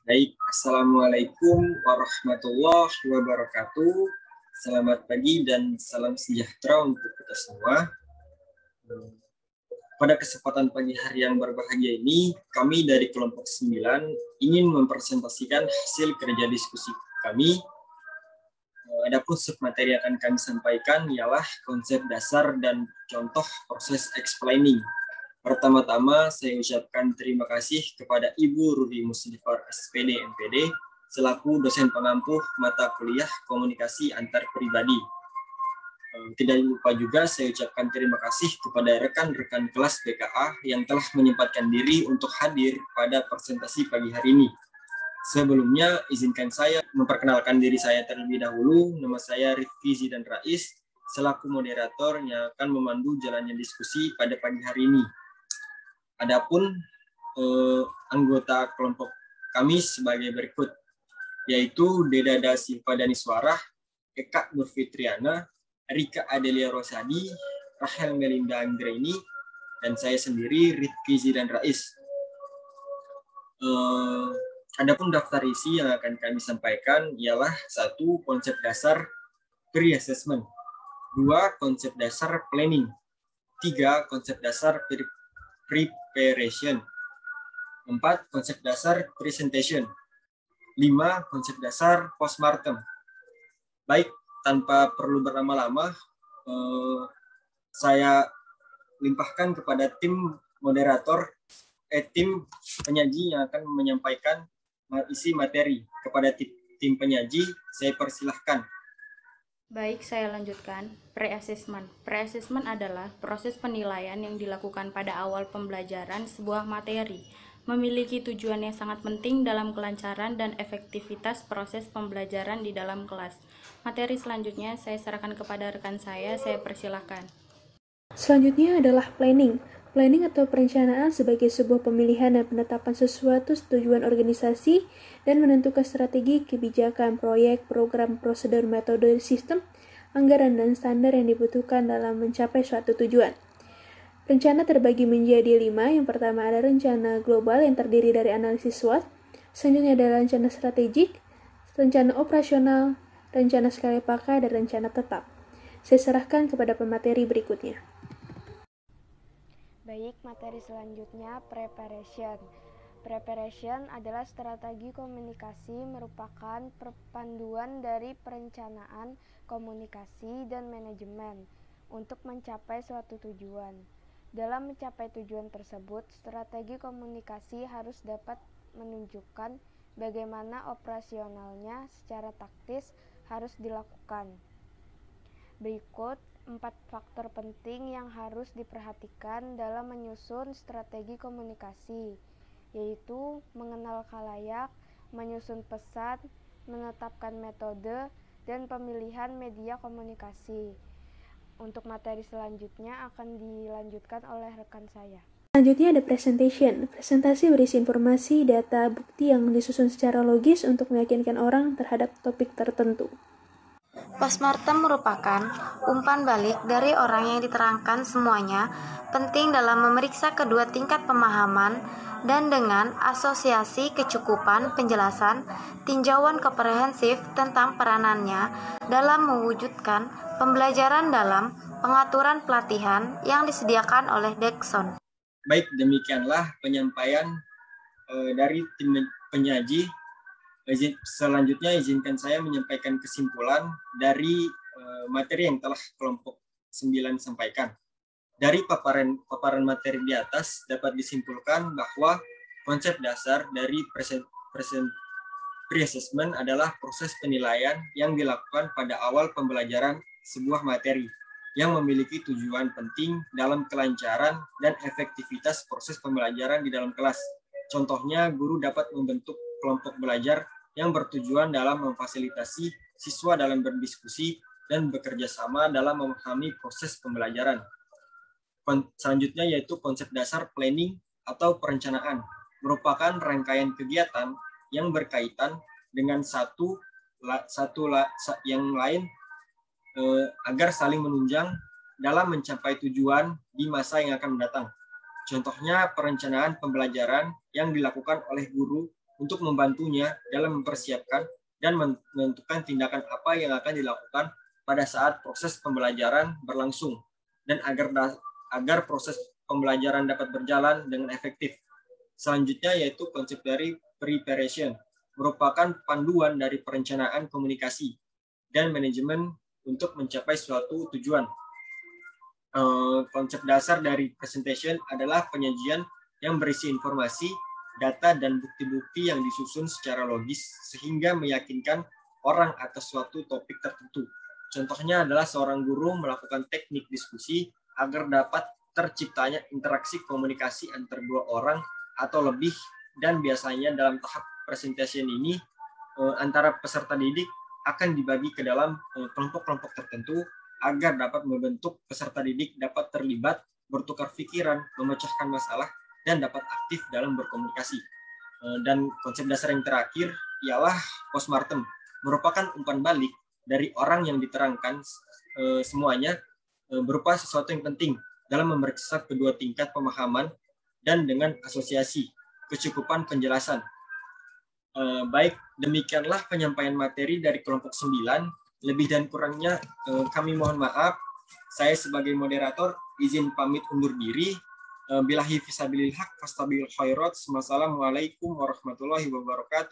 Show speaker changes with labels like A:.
A: Baik, Assalamualaikum warahmatullahi wabarakatuh. Selamat pagi dan salam sejahtera untuk kita semua. Pada kesempatan pagi hari yang berbahagia ini, kami dari kelompok 9 ingin mempresentasikan hasil kerja diskusi kami. Adapun submateri yang akan kami sampaikan ialah konsep dasar dan contoh proses explaining. Pertama-tama, saya ucapkan terima kasih kepada Ibu Rudy Musnifar SPD MPD selaku dosen pengampu mata kuliah komunikasi antar pribadi. Tidak lupa juga saya ucapkan terima kasih kepada rekan-rekan kelas BKA yang telah menyempatkan diri untuk hadir pada presentasi pagi hari ini. Sebelumnya, izinkan saya memperkenalkan diri saya terlebih dahulu. Nama saya Rifki Zidan Rais, selaku moderator yang akan memandu jalannya diskusi pada pagi hari ini. Adapun anggota kelompok kami sebagai berikut, yaitu Deda Da Silva Daniswara, Eka Nurfitriana, Rika Adelia Rosadi, Rahel Melinda Anggreni, dan saya sendiri Rifki Zidan Rais. Adapun daftar isi yang akan kami sampaikan ialah 1. Konsep dasar pre-assessment, 2. Konsep dasar planning, 3. Konsep dasar preparation, 4. Konsep dasar presentation, 5. Konsep dasar postmortem. Baik, tanpa perlu berlama-lama, saya limpahkan kepada tim moderator, tim penyaji yang akan menyampaikan isi materi. Kepada tim penyaji, saya persilahkan.
B: Baik, saya lanjutkan. Pre-assessment. Pre-assessment adalah proses penilaian yang dilakukan pada awal pembelajaran sebuah materi. Memiliki tujuan yang sangat penting dalam kelancaran dan efektivitas proses pembelajaran di dalam kelas. Materi selanjutnya saya serahkan kepada rekan saya persilahkan.
C: Selanjutnya adalah planning. Planning atau perencanaan sebagai sebuah pemilihan dan penetapan sesuatu tujuan organisasi dan menentukan strategi, kebijakan, proyek, program, prosedur, metode, sistem, anggaran, dan standar yang dibutuhkan dalam mencapai suatu tujuan. Rencana terbagi menjadi 5. Yang pertama ada rencana global yang terdiri dari analisis SWOT. Selanjutnya ada rencana strategik, rencana operasional, rencana sekali pakai, dan rencana tetap. Saya serahkan kepada pemateri berikutnya.
D: Baik, materi selanjutnya preparation. Preparation adalah strategi komunikasi, merupakan perpaduan dari perencanaan, komunikasi, dan manajemen untuk mencapai suatu tujuan. Dalam mencapai tujuan tersebut, strategi komunikasi harus dapat menunjukkan bagaimana operasionalnya secara taktis harus dilakukan. Berikut 4 faktor penting yang harus diperhatikan dalam menyusun strategi komunikasi, yaitu mengenal khalayak, menyusun pesan, menetapkan metode, dan pemilihan media komunikasi. Untuk materi selanjutnya akan dilanjutkan oleh rekan saya.
C: Selanjutnya ada presentation. Presentasi berisi informasi, data, bukti yang disusun secara logis untuk meyakinkan orang terhadap topik tertentu.
E: Postmortem merupakan umpan balik dari orang yang diterangkan semuanya, penting dalam memeriksa kedua tingkat pemahaman dan dengan asosiasi kecukupan penjelasan, tinjauan komprehensif tentang peranannya dalam mewujudkan pembelajaran dalam pengaturan pelatihan yang disediakan oleh Dexon.
A: Baik, demikianlah penyampaian dari tim penyaji. Selanjutnya izinkan saya menyampaikan kesimpulan dari materi yang telah kelompok 9 sampaikan. Dari paparan materi di atas dapat disimpulkan bahwa konsep dasar dari pre-assessment adalah proses penilaian yang dilakukan pada awal pembelajaran sebuah materi yang memiliki tujuan penting dalam kelancaran dan efektivitas proses pembelajaran di dalam kelas. Contohnya, guru dapat membentuk kelompok belajar yang bertujuan dalam memfasilitasi siswa dalam berdiskusi dan bekerja sama dalam memahami proses pembelajaran. Selanjutnya yaitu konsep dasar planning atau perencanaan, merupakan rangkaian kegiatan yang berkaitan dengan satu yang lain agar saling menunjang dalam mencapai tujuan di masa yang akan mendatang. Contohnya perencanaan pembelajaran yang dilakukan oleh guru untuk membantunya dalam mempersiapkan dan menentukan tindakan apa yang akan dilakukan pada saat proses pembelajaran berlangsung, dan agar proses pembelajaran dapat berjalan dengan efektif. Selanjutnya yaitu konsep dari preparation, merupakan panduan dari perencanaan komunikasi dan manajemen untuk mencapai suatu tujuan. Konsep dasar dari presentation adalah penyajian yang berisi informasi, data, dan bukti-bukti yang disusun secara logis sehingga meyakinkan orang atas suatu topik tertentu. Contohnya adalah seorang guru melakukan teknik diskusi agar dapat terciptanya interaksi komunikasi antar dua orang atau lebih, dan biasanya dalam tahap presentation ini antara peserta didik akan dibagi ke dalam kelompok-kelompok tertentu agar dapat membentuk peserta didik dapat terlibat, bertukar pikiran, memecahkan masalah, dan dapat aktif dalam berkomunikasi. Dan konsep dasar yang terakhir ialah postmortem, merupakan umpan balik dari orang yang diterangkan semuanya berupa sesuatu yang penting dalam memeriksa kedua tingkat pemahaman dan dengan asosiasi, kecukupan penjelasan. Baik, demikianlah penyampaian materi dari kelompok 9. Lebih dan kurangnya kami mohon maaf. Saya sebagai moderator izin pamit undur diri. Billahi fisabilil haq fastabiqul khairat. Wassalamualaikum warahmatullahi wabarakatuh.